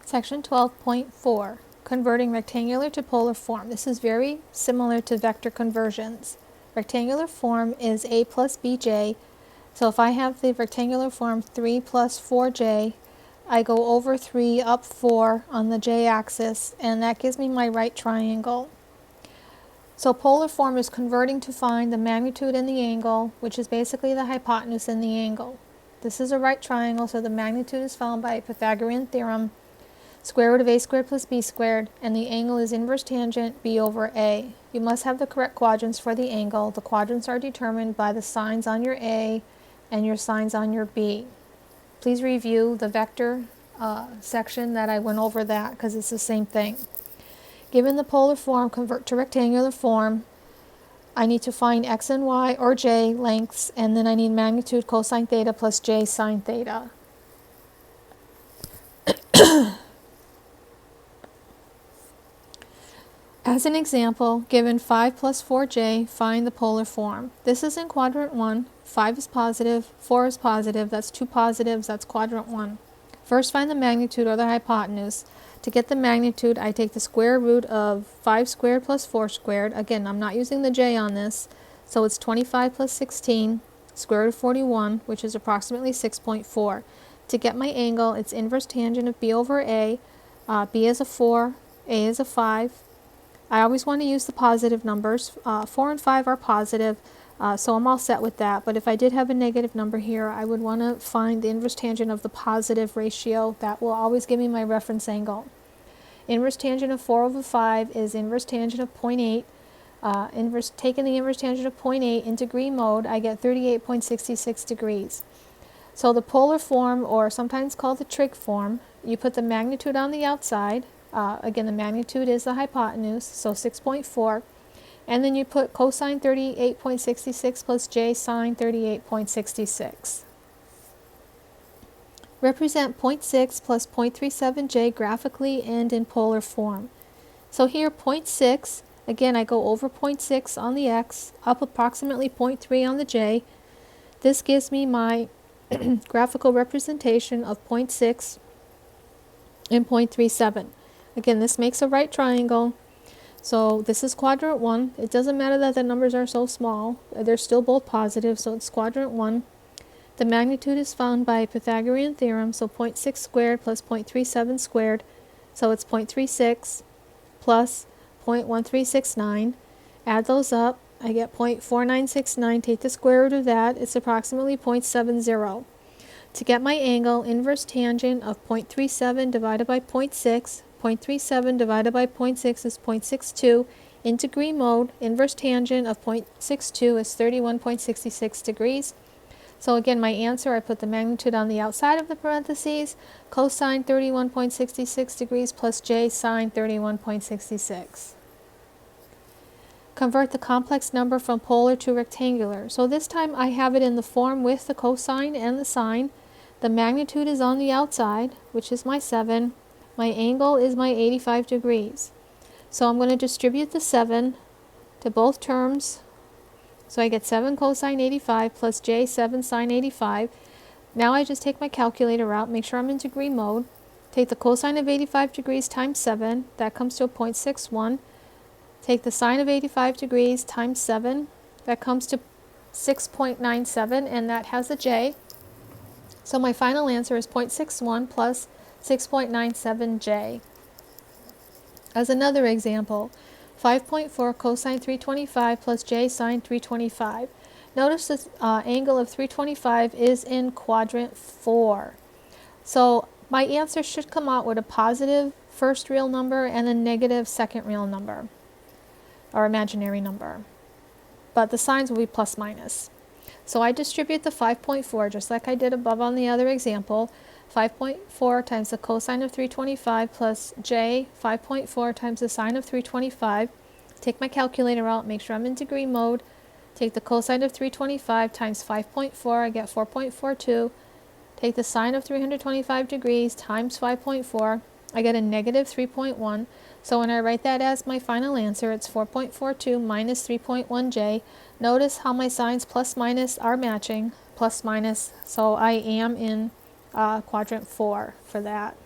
Section 12.4, converting rectangular to polar form. This is very similar to vector conversions. Rectangular form is a plus bj, so if I have the rectangular form 3 plus 4j, I go over 3 up 4 on the j-axis, and that gives me my right triangle. So polar form is converting to find the magnitude and the angle, which is basically the hypotenuse and the angle. This is a right triangle, so the magnitude is found by Pythagorean theorem, square root of a squared plus b squared, and the angle is inverse tangent b over a. You must have the correct quadrants for the angle. The quadrants are determined by the signs on your a and your signs on your b. Please review the vector section that I went over that because it's the same thing. Given the polar form, convert to rectangular form. I need to find x and y or j lengths, and then I need magnitude cosine theta plus j sine theta. As an example, given 5 plus 4j, find the polar form. This is in quadrant 1. 5 is positive, 4 is positive, that's 2 positives, that's quadrant 1. First find the magnitude or the hypotenuse. To get the magnitude, I take the square root of 5 squared plus 4 squared. Again, I'm not using the j on this, so it's 25 plus 16, square root of 41, which is approximately 6.4. To get my angle, it's inverse tangent of b over a. B is a 4, a is a 5. I always want to use the positive numbers. 4 and 5 are positive, so I'm all set with that. But if I did have a negative number here, I would want to find the inverse tangent of the positive ratio. That will always give me my reference angle. Inverse tangent of 4 over 5 is inverse tangent of 0.8. Taking the inverse tangent of 0.8 in degree mode, I get 38.66 degrees. So the polar form, or sometimes called the trig form, you put the magnitude on the outside. Again, the magnitude is the hypotenuse, so 6.4. And then you put cosine 38.66 plus j sine 38.66. Represent 0.6 plus 0.37j graphically and in polar form. So here 0.6, again I go over 0.6 on the x, up approximately 0.3 on the j. This gives me my graphical representation of 0.6 and 0.37. Again, this makes a right triangle. So this is quadrant 1. It doesn't matter that the numbers are so small. They're still both positive, so it's quadrant 1. The magnitude is found by Pythagorean theorem, so 0.6 squared plus 0.37 squared. So it's 0.36 plus 0.1369. Add those up. I get 0.4969. Take the square root of that. It's approximately 0.70. To get my angle, inverse tangent of 0.37 divided by 0.6. 0.37 divided by 0.6 is 0.62. In degree mode, inverse tangent of 0.62 is 31.66 degrees. So again, my answer, I put the magnitude on the outside of the parentheses, cosine 31.66 degrees plus j sine 31.66. Convert the complex number from polar to rectangular. So this time I have it in the form with the cosine and the sine. The magnitude is on the outside, which is my 7. My angle is my 85 degrees. So I'm going to distribute the 7 to both terms. So I get 7 cosine 85 plus j 7 sine 85. Now I just take my calculator out, make sure I'm in degree mode. Take the cosine of 85 degrees times 7. That comes to 0.61. Take the sine of 85 degrees times 7. That comes to 6.97, and that has a j. So my final answer is 0.61 plus 6.97j. As another example, 5.4 cosine 325 plus j sine 325. Notice the angle of 325 is in quadrant 4. So my answer should come out with a positive first real number and a negative second real number, or imaginary number. But the signs will be plus minus. So I distribute the 5.4 just like I did above on the other example. 5.4 times the cosine of 325 plus j, 5.4 times the sine of 325. Take my calculator out, make sure I'm in degree mode. Take the cosine of 325 times 5.4, I get 4.42. Take the sine of 325 degrees times 5.4, I get a negative 3.1. So when I write that as my final answer, it's 4.42 minus 3.1j. Notice how my signs plus minus are matching, plus minus, so I am in quadrant 4 for that.